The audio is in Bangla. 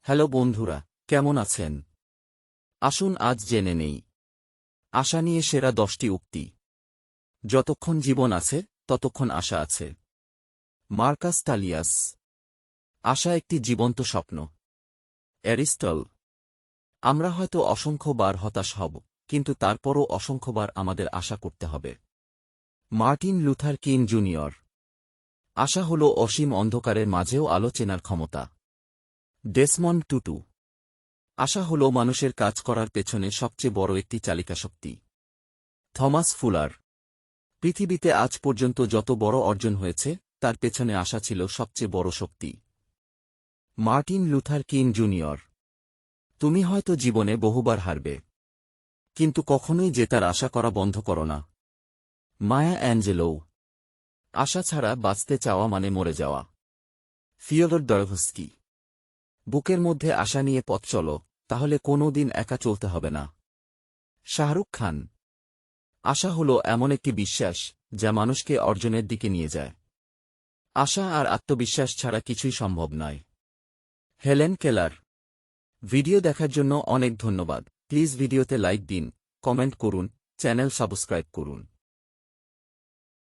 হ্যালো বন্ধুরা, কেমন আছেন? আসুন আজ জেনে নেই আশা নিয়ে সেরা 10টি উক্তি। যতক্ষণ জীবন আছে ততক্ষণ আশা আছে। মার্কাস টালিয়াস। আশা একটি জীবন্ত স্বপ্ন। অ্যারিস্টল। আমরা হয়তো অসংখ্যবার হতাশ হব, কিন্তু তারপরও অসংখ্যবার আমাদের আশা করতে হবে। Martin Luther King Junior. আশা হল অসীম অন্ধকারের মাঝেও আলো চেনার ক্ষমতা। Desmond Tutu. আশা হল মানুষের কাজ করার পেছনে সবচেয়ে বড় একটি চালিকাশক্তি। Thomas fuller. পৃথিবীতে আজ পর্যন্ত যত বড় অর্জন হয়েছে তার পেছনে আশা ছিল সবচেয়ে বড় শক্তি। Martin Luther King Junior. তুমি হয়তো জীবনে বহুবার হারবে, কিন্তু কখনোই জেতার আশা করা বন্ধ করো না। মায়া অ্যাঞ্জেলো। আশা ছাড়া বাঁচতে চাওয়া মানে মরে যাওয়া। ফিওদর দরভস্কি। বুকের মধ্যে আশা নিয়ে পথ চলো, তাহলে কোনো দিন একা চলতে হবে না। শাহরুখ খান। আশা হল এমন একটি বিশ্বাস যা মানুষকে অর্জনের দিকে নিয়ে যায়। আশা আর আত্মবিশ্বাস ছাড়া কিছুই সম্ভব নয়। Helen Keller. ভিডিও দেখার জন্য অনেক ধন্যবাদ। প্লিজ ভিডিওতে লাইক দিন, কমেন্ট করুন, চ্যানেল সাবস্ক্রাইব করুন।